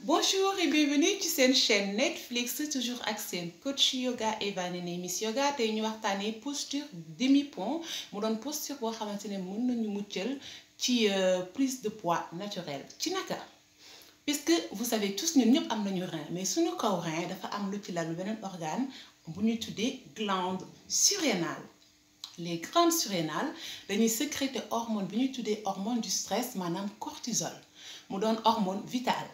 Bonjour et bienvenue sur cette chaîne Netflix, toujours avec coach yoga Eva Néné Miss Yoga. Tey ñu waxtaanee posture demi-pont mu doon posture boo xamante ne mën nañu muccal ci prise de poids naturelle ci naka puisque vous savez tous ñun ñëpp am nañu rein mais suñu kaw rein dafa am lu ci lalu beneen organe bu ñuy tuddee glande surrénale. Les glandes surrénales dañuy sécréter hormone bi ñuy tuddee hormone du stress maanaam cortisol mu doon hormone vitale.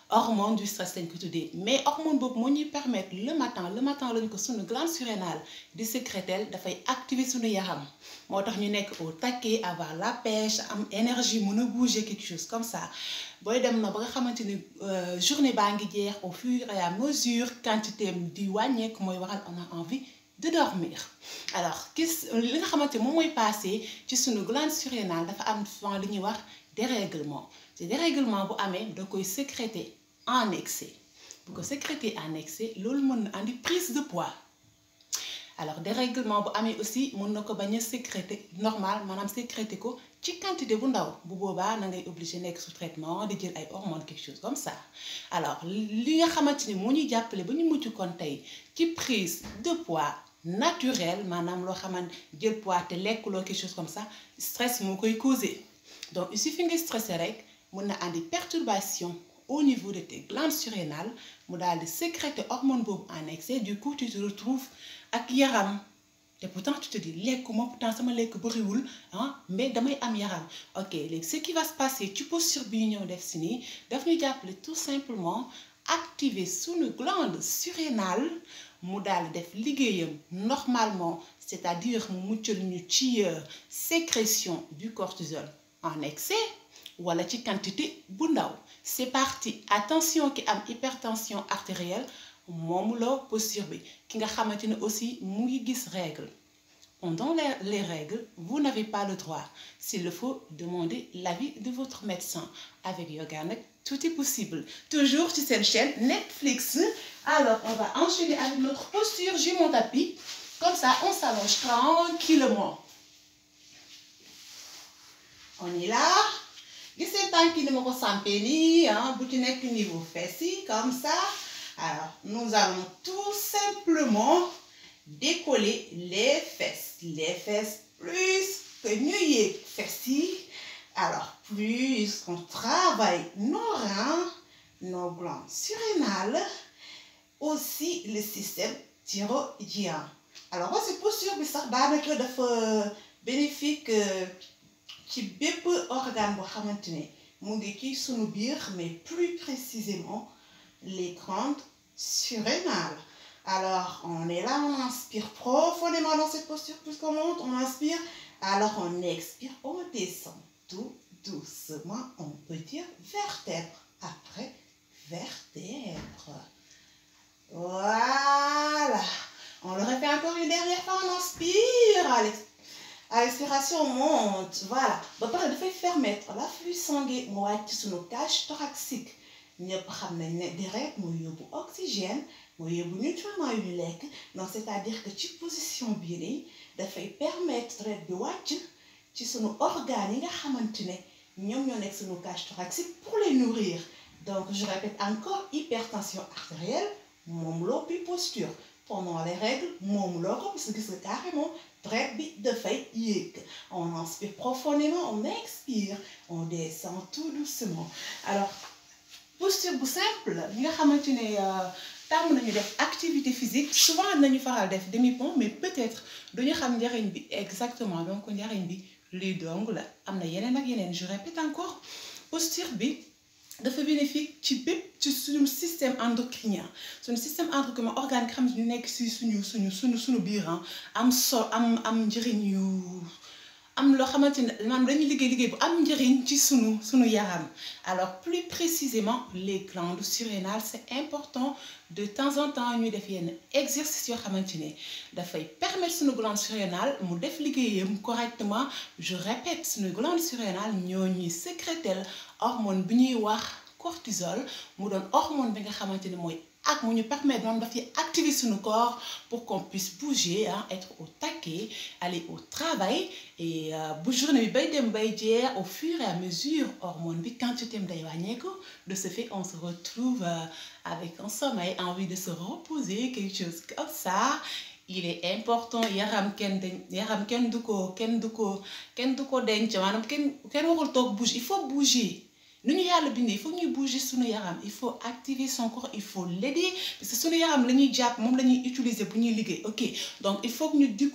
Hormone du stress lañ ko tuddee mais hormone boobu moo ñuy permettre le matin lañu ko suñu glande surrénale di sécréter dafay activer suñu yaram moo tax ñu nekk au taquet, avoir la pêche, am énergie, mën a bouger quelque chose comme ça booy dem na ba nga xamante ni journée baa ngi jeex au fur et à mesure quantité di wàññeeku mooy waral on a envie de dormir. Alors li nga xamante moom mooy passé ci suñu glande surrénale dafa am souvent li ñuy wax dérèglement. Ce dérèglement bu amee da koy sécréter en excès bu ko sécréter en excès loolu mën na andi prise de poids. Alors dérèglement bu amee aussi mën na ko bañ a sécréter normal maanaam sécréter ko ci quantité bu ndaw bu boobaa na ngay obligé nekk sous traitement di jël ay hormones quelque chose comme ça. Alors li nga xamante ni moo ñuy jàppale ba ñu mucc kon tey ci prise de poids naturel maanaam loo xamante jël poids te lekkuloo quelque chose comme ça stress moo koy causé. Donc il suffit nga stressé rek mën na andi perturbation au niveau de tes glandes surrénales mu daal di sécréter hormone boobu en excès du coup tu te retrouves ak yaram te pourtant tu te dis lekkuma pourtant sama lekk bëriwul mais damay am yaram. Ok léegi ce qui va se passer ci posture bi ñu ñëw def si nii daf ñu jàppale tout simplement activer sunu glande surrénale mu daal di def liggéeyam normalement c'est-à-dire mu muccal ñu ci sécrétion du cortisol en excès wala ci quantité bu ndaw. C'est parti. Attention ki am hypertension artérielle moomu la posture bi ki nga xamante ne aussi mu ngi gis règle. Pendant les règles vous n'avez pas le droit. S'il le faut demander l'avis de votre médecin. Avec yoga nag tout est possible. Toujours sur cette chaîne Netflix. Alors on va enchaîner avec notre posture. J'ai mon tapis. Comme ça on s'allonge tranquillement. On est là. Gisee tànk yi ni ma ko sampee nii bu ci nekk niveau fesses yi comme ça. Alors nous allons tout simplement décoller les fesses. Les fesses plus que ñu yéeg fesses yi. Alors plus on travaille nos reins, nos glandes surrénales, aussi le système thyroïdien. Alors moi cette posture bi sax daanaka dafa bénéfique ci bépp organe boo xamante ne mu ngi ci sunu biir mais plus précisément les glandes surrénales. Alors on est là, on inspire profondément dans cette posture puisqu'on monte, on inspire, alors on expire, on descend tout doucement, on peut dire vertèbre après vertèbre. Voilà, on le répète encore une dernière fois, on inspire à l'expiration on monte, voilà ba pare dafay permettre l'afflux sanguin mu wàcc ci sunu cage thoracique. Ñëpp xam nañ ne deret mooy yóbbu oxygène mooy yóbbu nutriments yu ñu lekk donc c'est-à-dire que ci position bii nii dafay permettre deret bi wàcc ci sunu organes yi nga xamante ne ñoom ñoo nekk sunu cage thoracique pour les nourrir. Donc je répète encore hypertension artérielle moom loo bi posture. Pendant les règles moom loo ko parce que gis nga carrément deret bi dafay yéeg. On inspire profondément, on expire, on descend tout doucement. Alors posture bu simple ñi nga xamante ne tàmm nañu def activité physique souvent nañu faral def demi-pont mais peut-être duñu xam njariñ bi exactement donc njariñ bi luy dong la am na yeneen ak yeneen. Je répète encore posture bi dafa bénéfique ci bépp ci suñu système endocrinien suñu système endocrinien organe nga xam ne ñu nekk si suñu biir am njëriñ yu am loo xamante ne maanaam dañuy liggéey bu am njëriñ ci suñu yaram. Alors plus précisément les glandes surrénales c'est important de temps en temps ñuy def yenn exercice yoo xamante ne dafay permettre suñu glande surrénale mu def liggéeyam correctement. Je répète suñu glande surrénale ñoo ñuy sécréter hormone bi ñuy wax cortisol mu doon hormone bi nga xamante ne mooy ak mu ñu permettre moom dafay activer suñu corps pour qu'on puisse bouger hein, être au taquet aller au travail et bu journée bi bay dem bay jeex au fur et à mesure hormone bi quantité am day wàññeeku de ce fait on se retrouve avec un sommeil envie de se reposer quelque chose comme ça. Il est important yaram kenn du ko denc maanaam kenn waxul toog bouger il faut bouger nu ñu yàlla bindee il faut ñuy bouger sunu yaram il faut activer son corps il faut l'aider parce que sunu yaram la ñuy jàpp moom la ñuy utiliser bu ñuy liggéey ok donc il faut que ñu di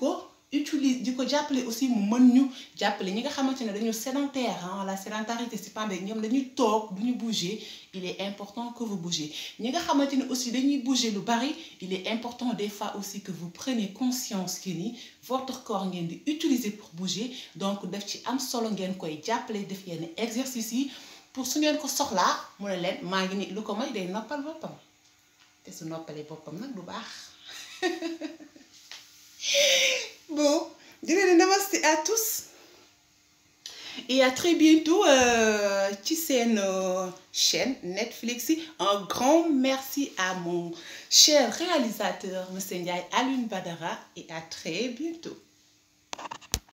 ko jàppale aussi mu mën ñu jàppale ñi nga xamante ne dañu sédentaire ah la sédentarité c'est pas bien ñoom dañuy toog du ñu bouger il est important que vous bougez ñi nga xamante ne aussi dañuy bouger lu bari il est important des fois aussi que vous preniez conscience que ni votre corps ngeen di utiliser pour bouger donc daf ci am solo ngeen koy jàppale def yenn exercice yi pour su ngeen ko soxlaa mu ne leen maa ngi ni lu ko may day noppal boppam te su noppalee boppam nag du baax. Bon, je vous remercie à tous et à très bientôt ci seen chaîne Netflix. Un grand merci à mon cher réalisateur monsieur Ndiaye Alioune Badara et à très bientôt.